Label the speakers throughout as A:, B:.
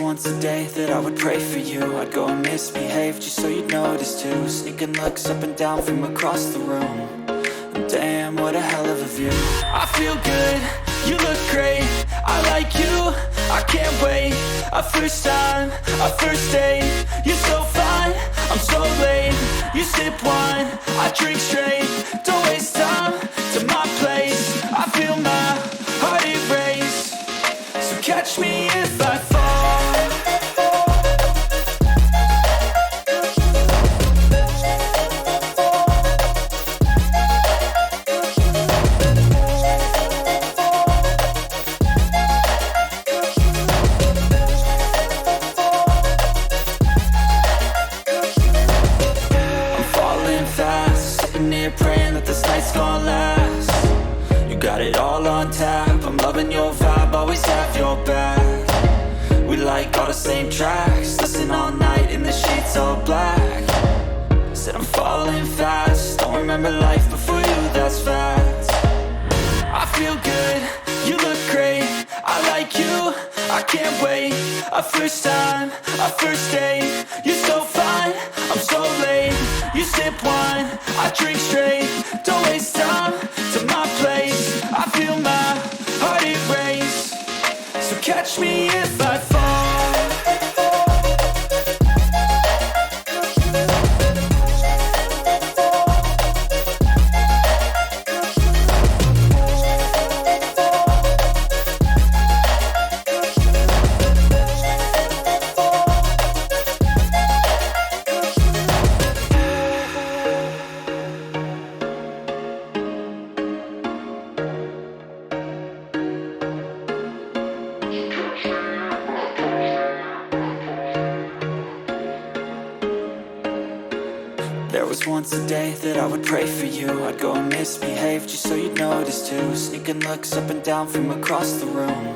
A: once a day that I would pray for you. I'd go and misbehave just so you'd notice too. Sneaking looks up and down from across the room. And damn, what a hell of a view. I feel good, you look great, I like you, I can't wait. A first time, a first date, you're so fine, I'm so late. You sip wine, I drink straight, don't waste time to my place. I feel my heart erase, so catch me if I fall. Praying that this night's gonna last. You got it all on tap, I'm loving your vibe, always have your back. We like all the same tracks, listen all night in the sheets all black. Said I'm falling fast, don't remember life before you, that's fact. I feel good, you look great, I like you, I can't wait. A first time, a first date, you're so fine, I'm so late. You sip wine, I drink straight, don't waste time to my place. I feel my heart erase, so catch me if I fall. There was once a day that I would pray for you. I'd go and misbehave just so you'd notice too. Sneaking looks up and down from across the room.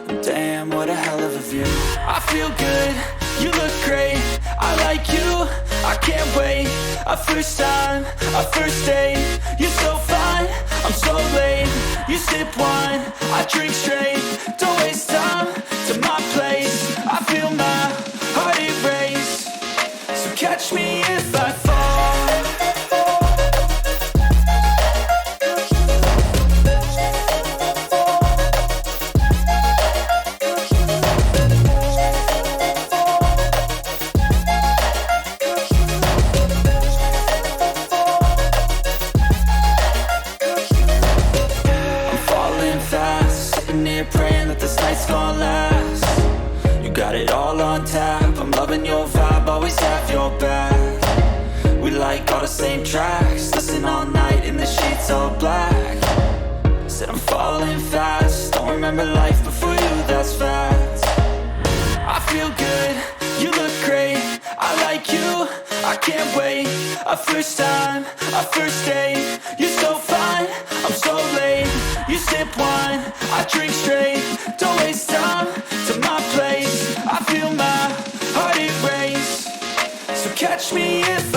A: And damn, what a hell of a view. I feel good, you look great, I like you, I can't wait. A first time, a first date, you're so fine, I'm so late. You sip wine, I drink straight, don't waste time to my place. I feel my heart erase, so catch me if I fall. Praying that this night's gonna last. You got it all on tap, I'm loving your vibe, always have your back. We like all the same tracks, listen all night in the sheets all black. Said I'm falling fast, don't remember life before you, that's fact. I feel good, you look great, I like you, I can't wait. A first time, a first date, you're so fine, I'm so late. You sip wine, I drink straight, don't waste time to my place. I feel my heart erase, so catch me if